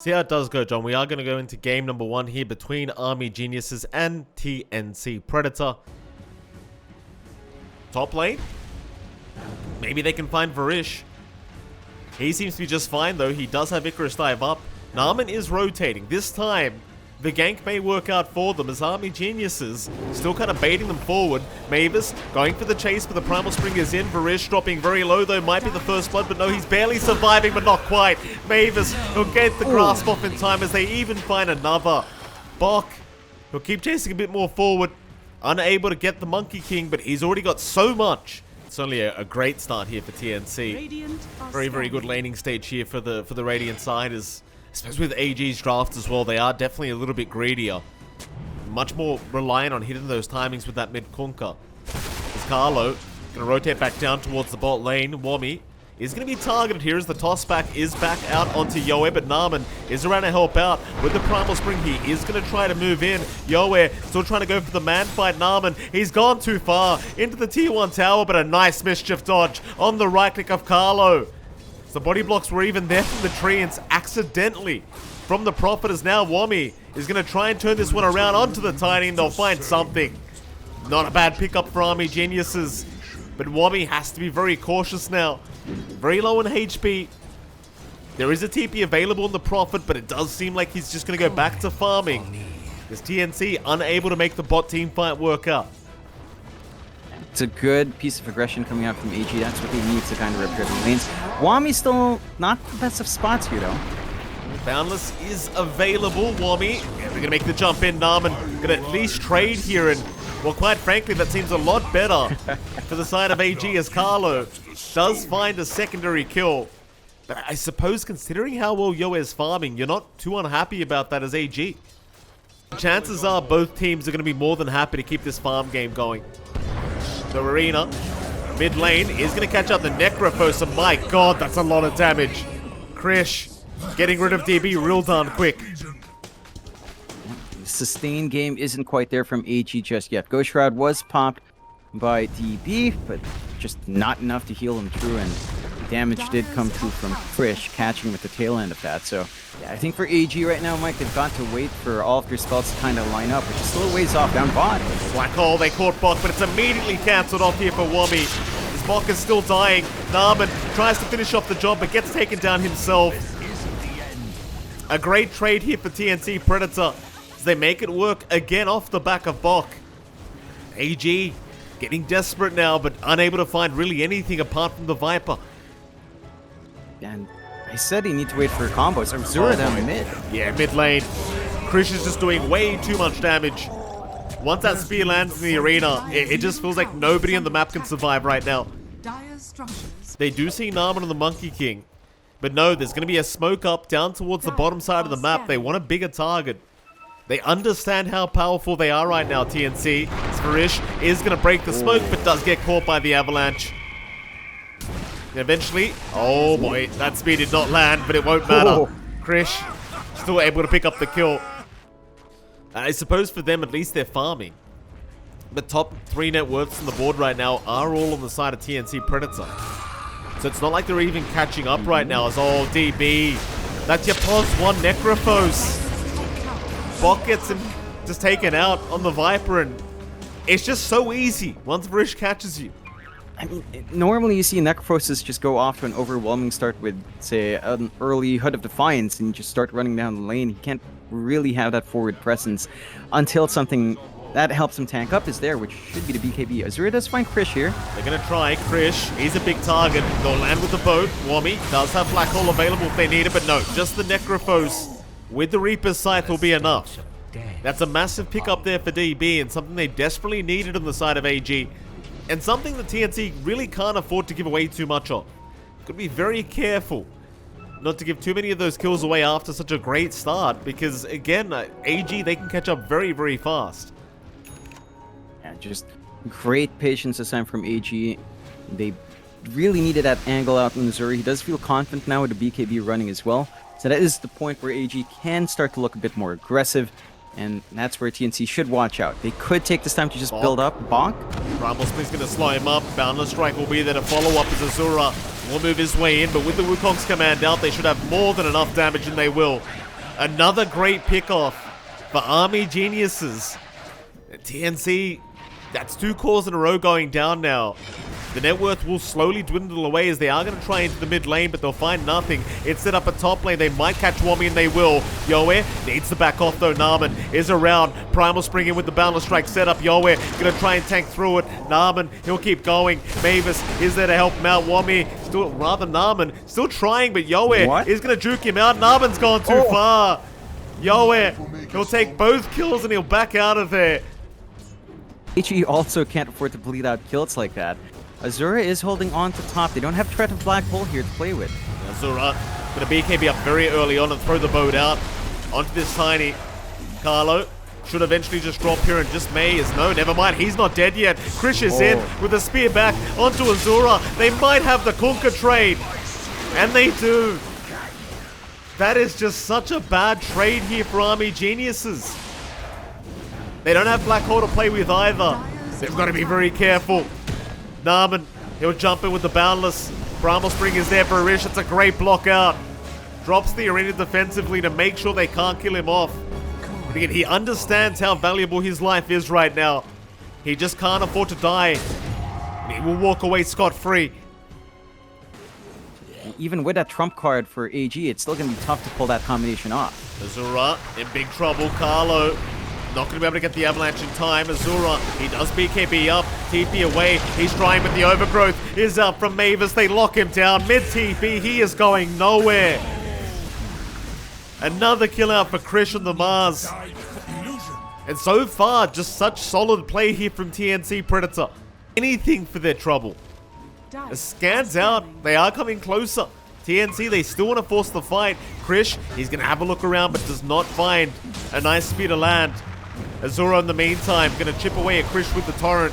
See how it does go, John. We are going to go into game number 1 here between Army Geniuses and TNC Predator. Top lane. Maybe they can find Varish. He seems to be just fine, though. He does have Icarus dive up. Naaman is rotating. This time, the gank may work out for them as Army Geniuses still kind of baiting them forward. Mavis going for the chase, but the Primal Spring is in. Varish dropping very low, though. Might be the first blood, but no, he's barely surviving, but not quite. Mavis will get the grasp off in time as they even find another. Bok will keep chasing a bit more forward. Unable to get the Monkey King, but he's already got so much. It's only a great start here for TNC. Very good laning stage here for the Radiant side, as especially with AG's draft as well. They are definitely a little bit greedier, much more reliant on hitting those timings with that mid Kunkka. As Carlo gonna rotate back down towards the bot lane. Wommy is going to be targeted here as the toss back is back out onto Yoe, but Naaman is around to help out with the Primal Spring. He is going to try to move in. Yoe still trying to go for the man fight. Naaman, he's gone too far into the tier 1 tower, but a nice mischief dodge on the right click of Carlo. So the body blocks were even there from the treants accidentally from the Prophet, as now Wommy is going to try and turn this one around onto the Tiny, and they'll find something. Not a bad pickup for Army Geniuses, but Wommy has to be very cautious now. Very low on HP. There is a TP available in the Prophet, but it does seem like he's just going to go back to farming. Is TNC unable to make the bot team fight work out? It's a good piece of aggression coming out from AG. That's what they need to kind of repair the lanes. Wommy still not the best of spots here, though. Boundless is available. Wommy, yeah, we're going to make the jump in. Naaman going to at least trade here, and well, quite frankly, that seems a lot better for the side of AG as Carlo does find a secondary kill. But I suppose considering how well Yoe is farming, you're not too unhappy about that as AG. Chances are both teams are going to be more than happy to keep this farm game going. The Arena, mid lane, is going to catch up the Necrophos, and my god, that's a lot of damage. Krish getting rid of DB real darn quick. Sustained game isn't quite there from AG just yet. Ghost Shroud was popped by DB, but just not enough to heal him through, and damage did come through from Krish, catching him at the tail end of that. So, yeah, I think for AG right now, Mike, they've got to wait for all of their spells to kind of line up, which is still a ways off down bot. Black Hole, they caught Bok, but it's immediately cancelled off here for Wommy. As Bok is still dying, Naaman tries to finish off the job, but gets taken down himself. A great trade here for TNC Predator, as they make it work again off the back of Bok. AG getting desperate now, but unable to find really anything apart from the Viper. And I said he need to wait for combos. Azura down mid. Yeah, mid lane. Krish is just doing way too much damage. Once that spear lands in the arena, it just feels like nobody on the map can survive right now. They do see Naaman on the Monkey King, but no, there's going to be a smoke up down towards the bottom side of the map. They want a bigger target. They understand how powerful they are right now, TNC. Varish is going to break the smoke, but does get caught by the avalanche. And eventually, oh boy, that speed did not land, but it won't matter. Krish still able to pick up the kill. I suppose for them, at least they're farming. The top 3 net worths on the board right now are all on the side of TNC Predator. So it's not like they're even catching up right now as, oh, DB. That's your +1 Necrophos. Bok gets him just taken out on the Viper, and it's just so easy once Varish catches you. I mean, normally you see Necrophos just go off to an overwhelming start with, say, an early Hood of Defiance, and you just start running down the lane. He can't really have that forward presence until something that helps him tank up is there, which should be the BKB. Azura does find Krish here. They're going to try. Krish, he's a big target. They'll land with the boat. Wommy does have Black Hole available if they need it, but no, just the Necrophos with the Reaper's Scythe will be enough. That's a massive pickup there for DB, and something they desperately needed on the side of AG. And something that TNC really can't afford to give away too much of. Got to be very careful not to give too many of those kills away after such a great start, because again, AG, they can catch up very fast. Yeah, just great patience this time from AG. They really needed that angle out in Missouri. He does feel confident now with the BKB running as well. So that is the point where AG can start to look a bit more aggressive. And that's where TNC should watch out. They could take this time to just build up. Bonk. Primal Spring's going to slow him up. Boundless Strike will be there to follow up as Azura will move his way in. But with the Wukong's command out, they should have more than enough damage, and they will. Another great pickoff for Army Geniuses. TNC, that's 2 cores in a row going down now. The net worth will slowly dwindle away as they are going to try into the mid lane, but they'll find nothing. Instead up a top lane, they might catch Wami and they will. Yoe needs to back off though. Naaman is around. Primal Spring in with the Boundless Strike setup. Yoe going to try and tank through it. Naaman, he'll keep going. Mavis is there to help him out. Wami, still, rather Naaman, still trying, but Yoe is going to juke him out. Naaman's gone too far. Yoe, he'll take both kills and he'll back out of there. HE also can't afford to bleed out kills like that. Azura is holding on to top. They don't have threat of Black Hole here to play with. Azura going to BKB up very early on and throw the boat out onto this tiny. Carlo should eventually just drop here and just Maze. No, never mind. He's not dead yet. Krish is in with a spear back onto Azura. They might have the Kunkka trade. And they do. That is just such a bad trade here for Army Geniuses. They don't have Black Hole to play with either. They've got to be very careful. Naaman, he'll jump in with the Boundless. Primal Spring is there for Rish. It's a great block out. Drops the arena defensively to make sure they can't kill him off. But again, he understands how valuable his life is right now. He just can't afford to die. And he will walk away scot-free. Even with that trump card for AG, it's still going to be tough to pull that combination off. Azura in big trouble. Carlo not going to be able to get the avalanche in time. Azura, he does BKB up, TP away. He's trying, but the overgrowth is up from Mavis. They lock him down. Mid TP, he is going nowhere. Another kill out for Krish on the Mars. And so far, just such solid play here from TNC Predator. Anything for their trouble. As scans out, they are coming closer. TNC, they still want to force the fight. Krish, he's going to have a look around, but does not find a nice speed to land. Azura in the meantime, going to chip away at Krish with the torrent.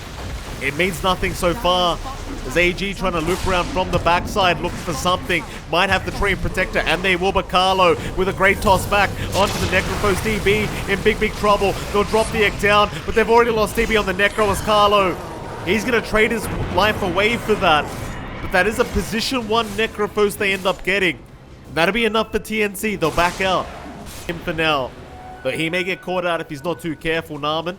It means nothing so far. As AG trying to loop around from the backside, looking for something. Might have the Tree Protector, and they will. But Carlo with a great toss back onto the Necrophos. DB in big trouble. They'll drop the egg down, but they've already lost DB on the Necro as Carlo. He's going to trade his life away for that. But that is a position 1 Necrophos they end up getting. That'll be enough for TNC. They'll back out him for now. But he may get caught out if he's not too careful. Naaman,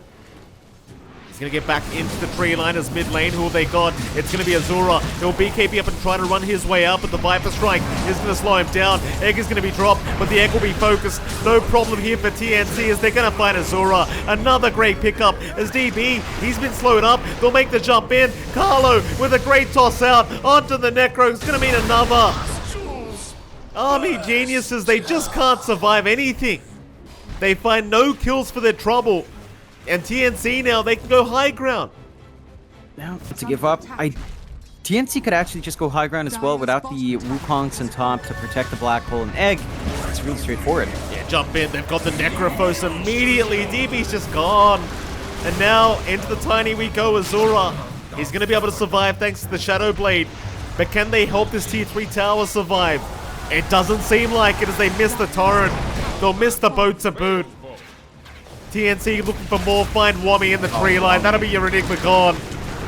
he's going to get back into the tree line as mid lane. Who have they got? It's going to be Azura. He'll BKB up and try to run his way out, but the Viper Strike is going to slow him down. Egg is going to be dropped, but the Egg will be focused. No problem here for TNC as they're going to find Azura. Another great pickup as DB, he's been slowed up. They'll make the jump in. Carlo with a great toss out onto the Necro. It's going to mean another. Army Geniuses, they just can't survive anything. They find no kills for their trouble. And TNC now, they can go high ground. Now, to give up, TNC could actually just go high ground as well without the Wukongs on top to protect the Black Hole and Egg. It's really straightforward. Yeah, jump in. They've got the Necrophos immediately. DB's just gone. And now, into the tiny we go, Azura. He's going to be able to survive thanks to the Shadow Blade. But can they help this tier 3 tower survive? It doesn't seem like it as they miss the torrent. They'll miss the boat to boot. TNC looking for more. Find Wami in the tree line. That'll be your Enigma gone.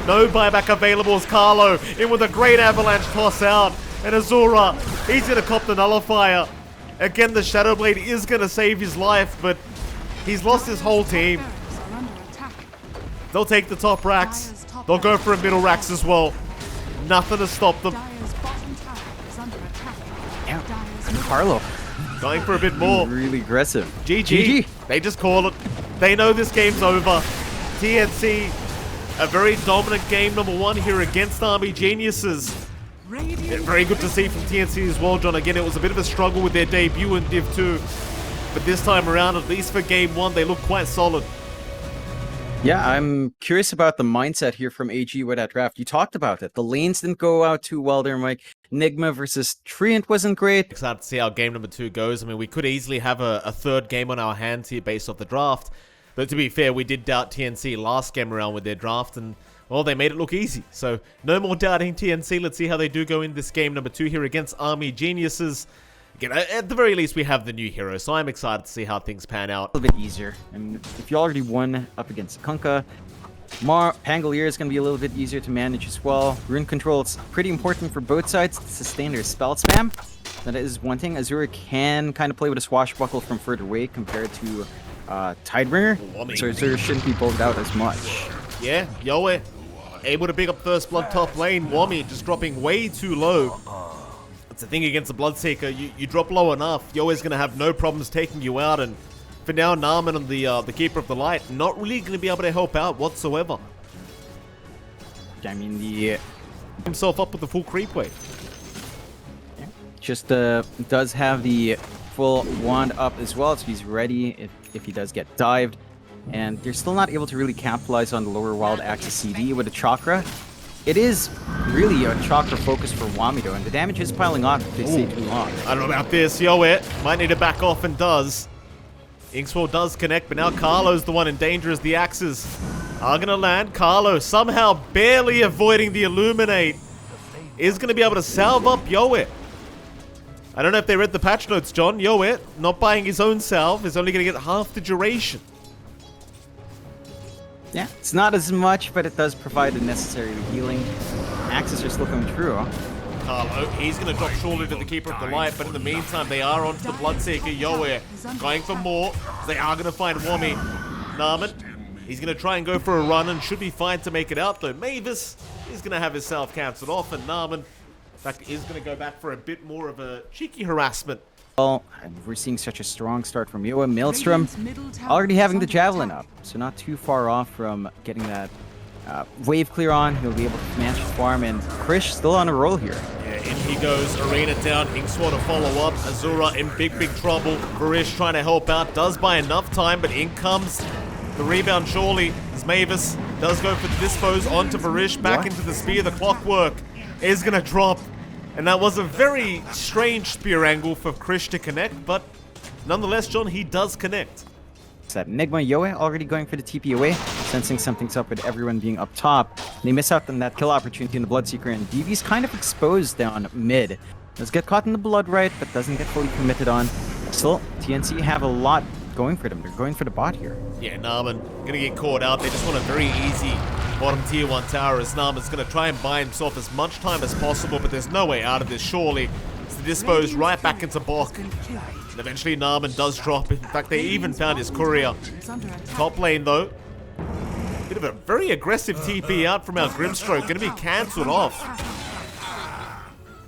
No buyback available as Carlo in with a great avalanche toss out. And Azura, he's going to cop the nullifier. Again, the Shadow Blade is going to save his life, but he's lost his whole team. They'll take the top racks. They'll go for a middle racks as well. Nothing to stop them. Yeah, Carlo going for a bit more. Really aggressive. GG. They just call it. They know this game's over. TNC, a very dominant game number 1 here against Army Geniuses. And very good to see from TNC as well, John. Again, it was a bit of a struggle with their debut in Div 2. But this time around, at least for game 1, they look quite solid. Yeah, I'm curious about the mindset here from AG with that draft. You talked about it. The lanes didn't go out too well there, Mike. Enigma versus Treant wasn't great. Excited to see how game number 2 goes. I mean, we could easily have a third game on our hands here based off the draft. But to be fair, we did doubt TNC last game around with their draft, and, well, they made it look easy. So, no more doubting TNC. Let's see how they do go in this game number 2 here against Army Geniuses. Again, at the very least, we have the new hero, so I'm excited to see how things pan out. A little bit easier. I mean, if you already won up against Kunkka, Pangolier is going to be a little bit easier to manage as well. Rune control is pretty important for both sides to sustain their spell spam. That is one thing. Azura can kind of play with a swashbuckle from further away compared to Tidebringer. So Azura shouldn't be bulked out as much. Yeah, Yowie able to pick up first blood top lane. Wami just dropping way too low. That's the thing against the Bloodseeker. You drop low enough, Yoe's going to have no problems taking you out. And for now, Naaman on the Keeper of the Light, not really going to be able to help out whatsoever. I mean, the himself up with the full creep wave. Just does have the full wand up as well, so he's ready if he does get dived. And they're still not able to really capitalize on the lower wild axis CD with a chakra. It is really a chakra focus for Wamido, and the damage is piling on if they stay too long. I don't know about this. Yowie might need to back off and does. Inkswell does connect, but now Carlo's the one in danger as the axes are going to land. Carlo somehow barely avoiding the Illuminate is going to be able to salve up Yowie. I don't know if they read the patch notes, John. Yowie not buying his own salve is only going to get half the duration. Yeah, it's not as much, but it does provide the necessary healing. Axes are still coming through. Carlo, he's going to drop surely to the Keeper of the Light, but in the meantime, they are onto the Bloodseeker. Yowie going for more. They are going to find Wami. Naaman, he's going to try and go for a run and should be fine to make it out, though. Mavis is going to have his self cancelled off, and Naaman, in fact, is going to go back for a bit more of a cheeky harassment. Well, we're seeing such a strong start from Yowie. Maelstrom already having the Javelin up, so not too far off from getting that wave clear on. He'll be able to manage the farm, and Krish still on a roll here. Yeah, in he goes. Arena down. Inkswell to follow up. Azura in big trouble. Varish trying to help out. Does buy enough time, but in comes the rebound surely as Mavis does go for the dispose onto Varish. Back into the spear. The clockwork is going to drop. And that was a very strange spear angle for Krish to connect, but nonetheless, John, he does connect. That Enigma Yowie already going for the TP away, sensing something's up with everyone being up top. They miss out on that kill opportunity in the Bloodseeker, and DV's kind of exposed down mid. Does get caught in the blood right, but doesn't get fully committed on. Still, TNC have a lot going for them. They're going for the bot here. Yeah, Naaman gonna get caught out. They just want a very easy bottom tier 1 tower as Naaman's gonna try and buy himself as much time as possible, but there's no way out of this, surely. It's the dispose right back into Bok. And eventually Naaman does drop. In fact, they even found his courier. Top lane, though. Bit of a very aggressive TP out from our Grimstroke. Gonna be cancelled off.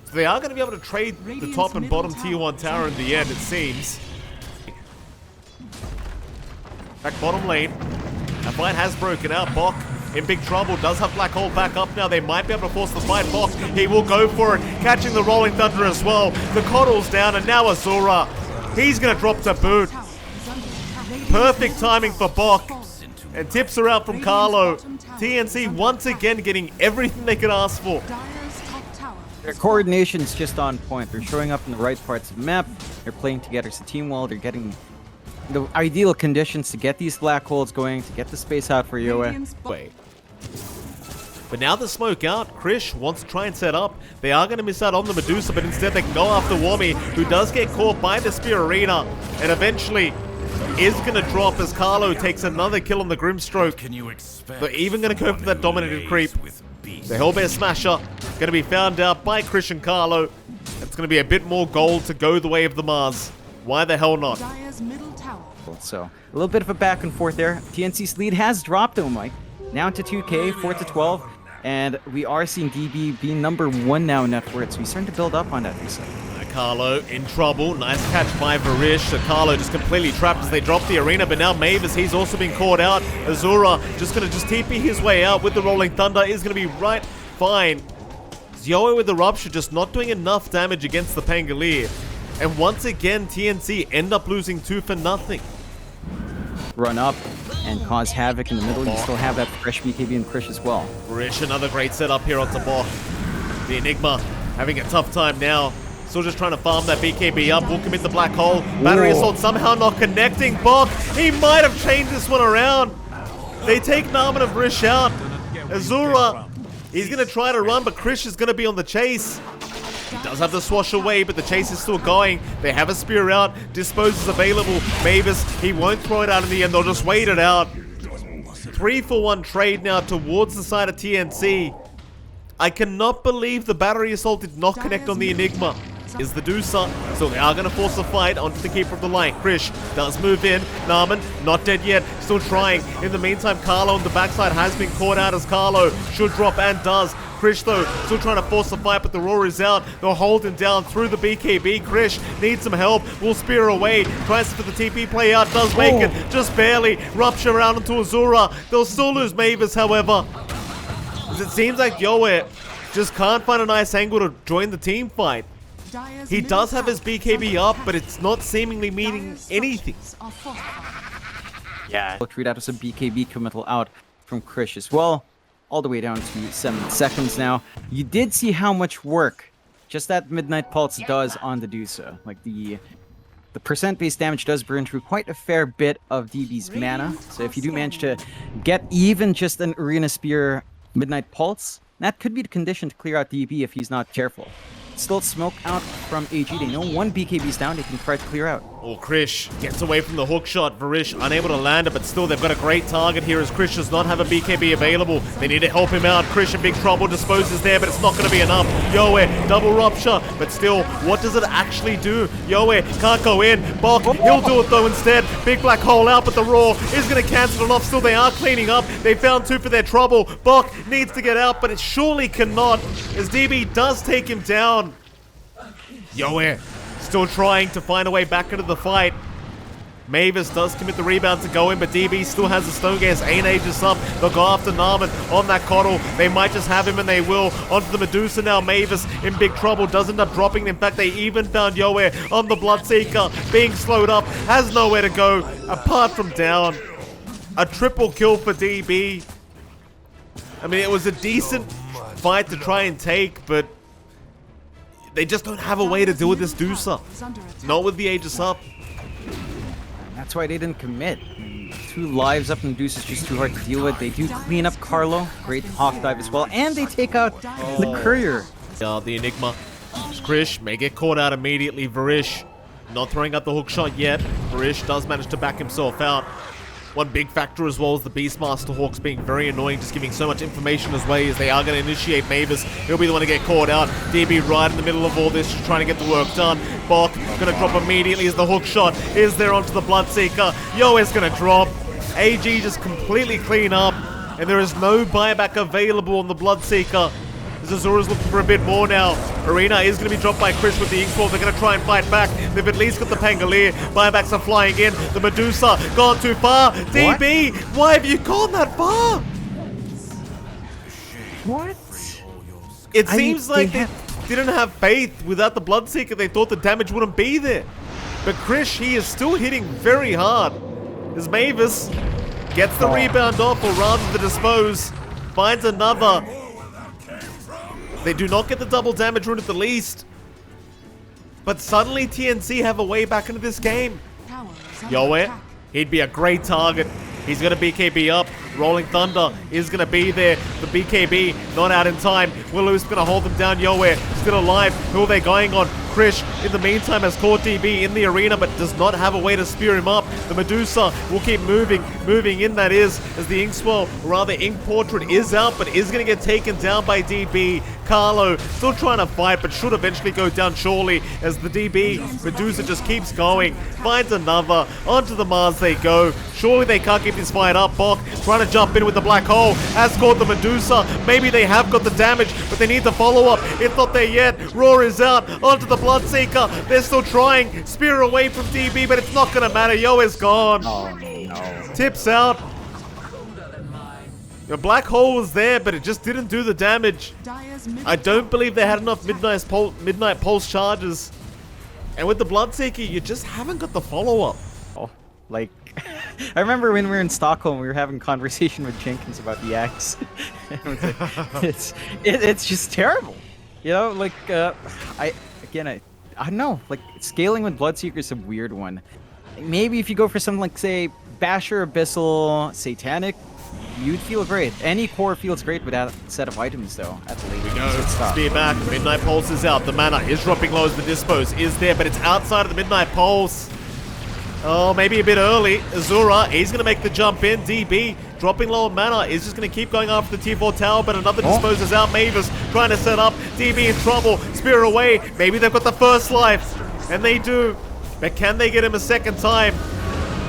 So they are gonna be able to trade the top and bottom tier 1 tower in the end, it seems. Back bottom lane. A fight has broken out. Bok in big trouble. Does have Black Hole back up now. They might be able to force the fight. Bok, he will go for it. Catching the Rolling Thunder as well. The Coddle's down, and now Azura. He's going to drop to boot. Perfect timing for Bok. And tips are out from Carlo. TNC once again getting everything they could ask for. Their coordination's just on point. They're showing up in the right parts of the map. They're playing together as a team well. They're getting the ideal conditions to get these black holes going, to get the space out for Yowie. But now the smoke out, Krish wants to try and set up. They are going to miss out on the Medusa, but instead they can go after Wami, who does get caught by the Spear Arena, and eventually is going to drop as Carlo takes another kill on the Grimstroke. They're even going to go for that dominated creep. The Hellbear Smasher going to be found out by Krish and Carlo. It's going to be a bit more gold to go the way of the Mars. Why the hell not? So, a little bit of a back and forth there. TNC's lead has dropped, though, Mike. Now to 2K, 4-12. And we are seeing DB being number 1 now in net worth. So he's starting to build up on that recently. Carlo in trouble. Nice catch by Varish. So Carlo just completely trapped as they drop the arena. But now Mavis, he's also been caught out. Azura just going to just TP his way out with the Rolling Thunder. Is going to be right fine. Yowie with the Rupture just not doing enough damage against the Pangolier. And once again, TNC end up losing 2-0. Run up and cause havoc in the middle. You still have that fresh BKB and Krish as well. Rish, another great setup here onto Bok. The Enigma having a tough time now. Still just trying to farm that BKB up. Will commit the Black Hole. Battery Assault somehow not connecting. Bok, he might have changed this one around. They take Naaman and Rish out. Azura, he's going to try to run, but Krish is going to be on the chase. He does have the swash away, but the chase is still going. They have a spear out. Dispose is available. Mavis, he won't throw it out in the end. They'll just wait it out. 3-for-1 trade now towards the side of TNC. I cannot believe the battery assault did not connect on the Enigma. Is the Deucer, so they are going to force a fight onto the keeper of the line. Krish does move in. Naaman, not dead yet, still trying. In the meantime, Carlo on the backside has been caught out as Carlo should drop and does. Krish though, still trying to force the fight, but the roar is out. They'll hold him down through the BKB. Krish needs some help, will spear away, tries for the TP play out, does make it, just barely. Rupture around into Azura. They'll still lose Mavis, however. As it seems like Yoe just can't find a nice angle to join the team fight. He does have his BKB up, but it's not seemingly meaning anything. Yeah. Look, read out of some BKB committal out from Krish as well. All the way down to 7 seconds now. You did see how much work just that Midnight Pulse does on the Dusa. Like the percent-based damage does burn through quite a fair bit of DB's mana. So if you do manage to get even just an Arena Spear Midnight Pulse, that could be the condition to clear out DB if he's not careful. Still smoke out from AG. They know one BKB's down, they can try to clear out. Oh, Krish gets away from the hook shot. Varish unable to land it, but still they've got a great target here as Krish does not have a BKB available. They need to help him out. Krish in big trouble. Disposes there, but it's not going to be enough. Yoe, double rupture, but still, what does it actually do? Yoe can't go in. Bok, he'll do it though instead. Big black hole out, but the roar is going to cancel it off. Still, they are cleaning up. They found 2 for their trouble. Bok needs to get out, but it surely cannot as DB does take him down. Yoe still trying to find a way back into the fight. Mavis does commit the rebound to go in, but DB still has the stone gas. Ain't Aegis up. They'll go after Naaman on that coddle. They might just have him, and they will. Onto the Medusa now. Mavis in big trouble. Does end up dropping. In fact, they even found Yoe on the Bloodseeker. Being slowed up. Has nowhere to go apart from down. A triple kill for DB. I mean, it was a decent fight to try and take, but they just don't have a way to deal with this Dusa. Not with the Aegis up. That's why they didn't commit. 2 lives up in Deuce is just too hard to deal with. They do clean up Carlo. Great Hawk Dive as well. And they take out the Courier. The Enigma. Krish may get caught out immediately. Varish not throwing out the hook shot yet. Varish does manage to back himself out. One big factor as well is the Beastmaster Hawks being very annoying, just giving so much information as well as they are going to initiate Mavis. He'll be the one to get caught out. DB right in the middle of all this, just trying to get the work done. Bok going to drop immediately as the hook shot is there onto the Bloodseeker. Yoe is going to drop. AG just completely clean up, and there is no buyback available on the Bloodseeker. Azura's looking for a bit more now. Arena is going to be dropped by Krish with the Inkswell. They're going to try and fight back. They've at least got the Pangolier. Buybacks are flying in. The Medusa gone too far. What? DB, why have you gone that far? What? It seems like they didn't have faith without the Bloodseeker. They thought the damage wouldn't be there. But Krish, he is still hitting very hard. As Mavis gets the rebound off, or rather the dispose. Finds another. They do not get the double damage rune at the least. But suddenly TNC have a way back into this game. Yoe, he'd be a great target. He's going to BKB up. Rolling Thunder is going to be there. The BKB not out in time. Willow's going to hold them down. Yoe still alive. Who are they going on? Krish, in the meantime, has caught DB in the arena, but does not have a way to spear him up. The Medusa will keep moving in, that is, as the Inkswell, or rather Ink Portrait, is out, but is going to get taken down by DB. Carlo still trying to fight, but should eventually go down surely, as the DB Medusa just keeps going. Finds another. Onto the Mars they go. Surely they can't keep this fight up. Bok trying to jump in with the black hole. Has caught the Medusa. Maybe they have got the damage, but they need the follow-up. It's not there yet. Roar is out. Onto the Bloodseeker. They're still trying. Spear away from DB, but it's not going to matter. Yoe is gone. Oh, no. Tips out. The black hole was there, but it just didn't do the damage. I don't believe they had enough Midnight Pulse charges. And with the Bloodseeker, you just haven't got the follow-up. Oh, like, I remember when we were in Stockholm, we were having a conversation with Jenkins about the Axe. It's just terrible. You know, like, I don't know, like, scaling with Bloodseeker is a weird one. Maybe if you go for something like, say, Basher, Abyssal, Satanic, you'd feel great. Any core feels great with that set of items, though, at the late. We go. Spear back. Midnight Pulse is out. The mana is dropping low as the dispose is there, but it's outside of the Midnight Pulse. Oh, maybe a bit early. Azura, he's going to make the jump in. DB dropping low on mana. Is just going to keep going after the T4 tower, but another disposes out. Mavis trying to set up. DB in trouble. Spear away. Maybe they've got the first life. And they do. But can they get him a second time?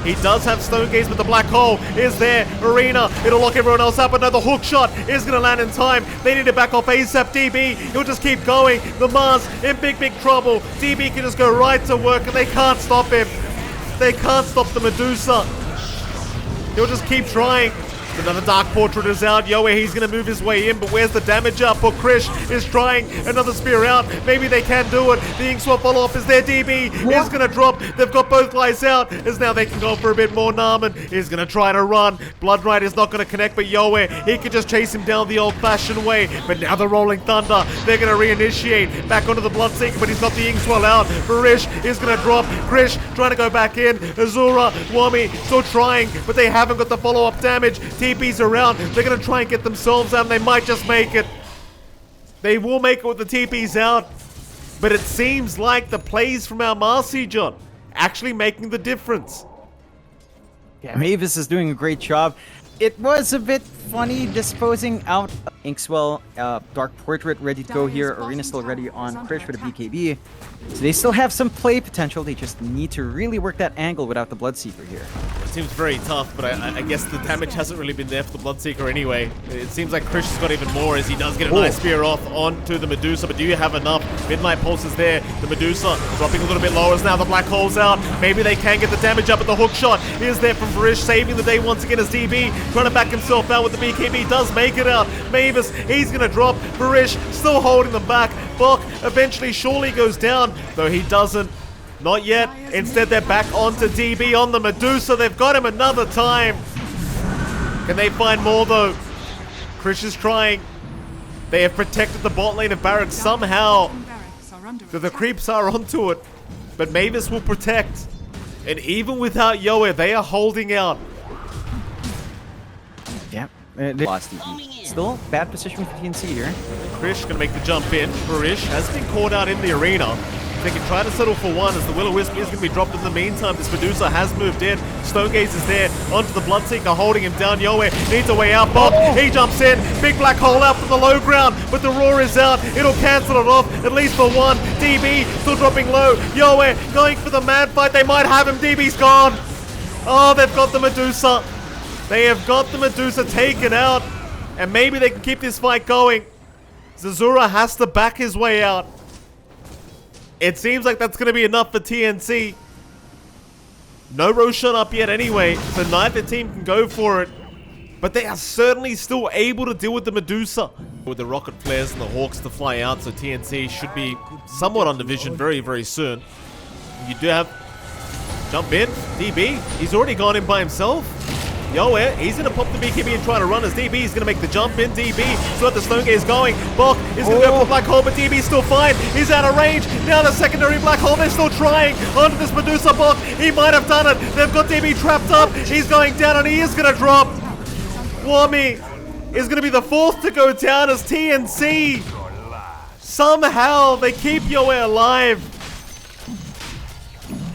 He does have Stone Gaze, but the black hole is there. Arena, it'll lock everyone else up. But no, the hook shot is going to land in time. They need to back off ASAP. DB, he'll just keep going. The Mars in big, big trouble. DB can just go right to work, and they can't stop him. They can't stop the Medusa. He'll just keep trying. Another Dark Portrait is out. Yoe, he's going to move his way in, but where's the damage up? But Krish is trying. Another spear out. Maybe they can do it. The Ink Swap follow-up is there. DB is going to drop. They've got both guys out, as now they can go for a bit more. Narman is going to try to run. Blood Ride is not going to connect, but Yoe, he can just chase him down the old-fashioned way. But now the Rolling Thunder, they're going to reinitiate. Back onto the Bloodseeker, but he's got the Ink Swell out. Barish is going to drop. Krish trying to go back in. Azura, Wami still trying, but they haven't got the follow-up damage. TP's around. They're going to try and get themselves out, and they might just make it. They will make it with the TP's out. But it seems like the plays from our Marcy, John, actually making the difference. Yeah, Mavis is doing a great job. It was a bit funny disposing out Inkswell, Dark Portrait ready to go here. Arena still ready on Krish for the BKB. So they still have some play potential. They just need to really work that angle without the Bloodseeker here. It seems very tough, but I guess the damage hasn't really been there for the Bloodseeker anyway. It seems like Krish has got even more as he does get a nice spear off onto the Medusa, but do you have enough? Midnight Pulse is there. The Medusa dropping a little bit lower as now the Black Hole's out. Maybe they can get the damage up, but the hook shot is there from Varish, saving the day once again as DB trying to back himself out with the BKB. Does make it out. Mavis, he's going to drop. Varish still holding them back. Bok eventually surely goes down, though he doesn't. Not yet. Instead, they're back onto DB on the Medusa. They've got him another time. Can they find more, though? Krish is trying. They have protected the bot lane of Barracks somehow. The creeps are onto it. But Mavis will protect. And even without Yoe, they are holding out. Yep. Lost DB. Still bad position for TNC here. Krish gonna make the jump in. Barish has been caught out in the arena. They can try to settle for one as the Will-O-Wisp is going to be dropped in the meantime. This Medusa has moved in. Stonegaze is there onto the Bloodseeker, holding him down. Yoe needs a way out. Bok, he jumps in. Big black hole out from the low ground, but the roar is out. It'll cancel it off, at least for one. DB still dropping low. Yoe going for the mad fight. They might have him. DB's gone. Oh, they've got the Medusa. They have got the Medusa taken out, and maybe they can keep this fight going. Zazura has to back his way out. It seems like that's going to be enough for TNC. No Roshan up yet anyway, so neither team can go for it. But they are certainly still able to deal with the Medusa. With the rocket flares and the Hawks to fly out, so TNC should be somewhat on division very, very soon. You do have... Jump in, DB. He's already gone in by himself. Yoe, he's going to pop the BKB and try to run as DB is going to make the jump in. DB still at the Stonegaze going. Bok is going to go for the black hole, but DB's still fine. He's out of range. Now the secondary black hole, they're still trying onto this Medusa Bok. He might have done it. They've got DB trapped up. He's going down and he is going to drop. Wami is going to be the fourth to go down as TNC. Somehow they keep Yoe alive.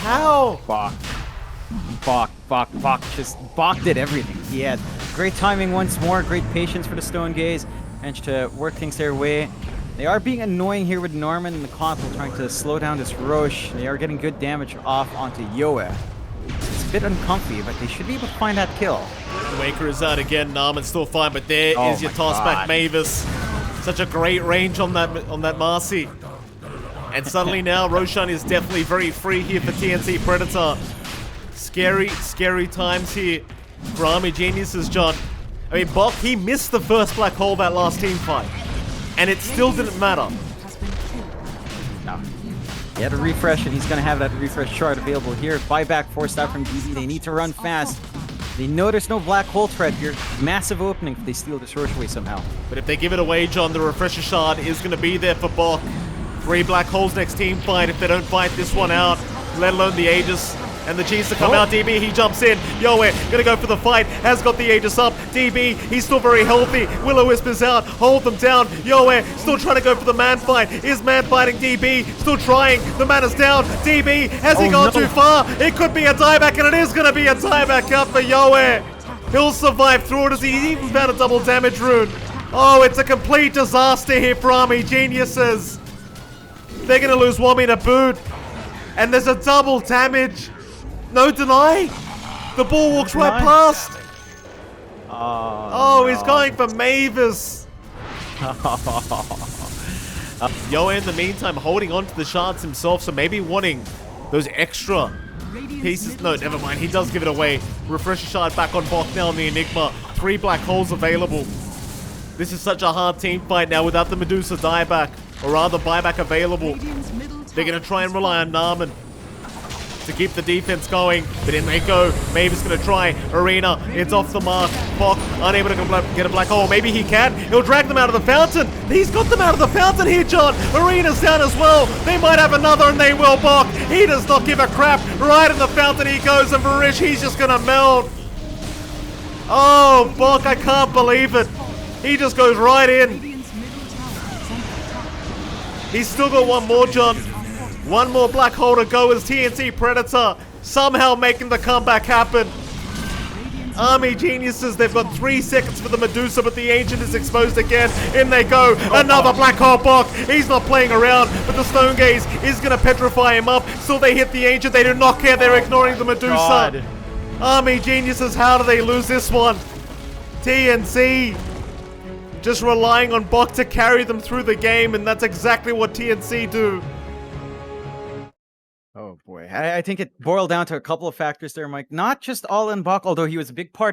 How? Bok did everything. He had great timing once more, great patience for the Stonegaze, managed to work things their way. They are being annoying here with Norman and the Console trying to slow down this Roche. They are getting good damage off onto Yoe. It's a bit uncomfy, but they should be able to find that kill. The Waker is out again. Narman's still fine, but there is your toss back Mavis. Such a great range on that Marcy. And suddenly now Roshan is definitely very free here for TNC Predator. Scary, scary times here for Army Geniuses, John. I mean, Bok, he missed the first black hole that last team fight. And it still didn't matter. No. He had a refresh, and he's going to have that refresh chart available here. Buyback forced out from DB. They need to run fast. They know there's no black hole threat here. Massive opening if they steal this Roche away somehow. But if they give it away, John, the refresher shard is going to be there for Bok. 3 black holes next team fight if they don't fight this one out, let alone the Aegis. And the G's to come out. DB, he jumps in. Yoe, gonna go for the fight. Has got the Aegis up. DB, he's still very healthy. Will-O-Wisp is out. Hold them down. Yoe, still trying to go for the man fight. Is man fighting DB? Still trying. The man is down. DB, has he gone too far? It could be a dieback, and it is gonna be a dieback up for Yoe. He'll survive through it as he even found a double damage rune. Oh, it's a complete disaster here for Army Geniuses. They're gonna lose Wommy to boot. And there's a double damage. No deny. The ball walks right past. Oh, he's going for Mavis. Yoe in the meantime holding on to the shards himself, so maybe wanting those extra pieces. No, never mind. He does give it away. Refresher shard back on Bok now in the Enigma. 3 black holes available. This is such a hard team fight now without the Medusa dieback, or rather buyback available. They're going to try and rely on Naaman to keep the defense going, but in they go. Mavis going to try. Arena, it's off the mark. Bok unable to get a black hole. Maybe he can. He'll drag them out of the fountain. He's got them out of the fountain here, John. Arena's down as well. They might have another, and they will. Bok, he does not give a crap. Right in the fountain he goes, and Varish, he's just going to melt. Oh, Bok, I can't believe it. He just goes right in. He's still got one more, John. One more black hole to go as TNC Predator somehow making the comeback happen. Army Geniuses, they've got 3 seconds for the Medusa, but the Ancient is exposed again. In they go. Another black hole Bok. He's not playing around, but the Stone Gaze is going to petrify him up. Still, they hit the Ancient. They do not care. They're ignoring the Medusa. Army Geniuses, how do they lose this one? TNC just relying on Bok to carry them through the game, and that's exactly what TNC do. Oh boy, I think it boiled down to a couple of factors there, Mike. Not just all in Bok, although he was a big part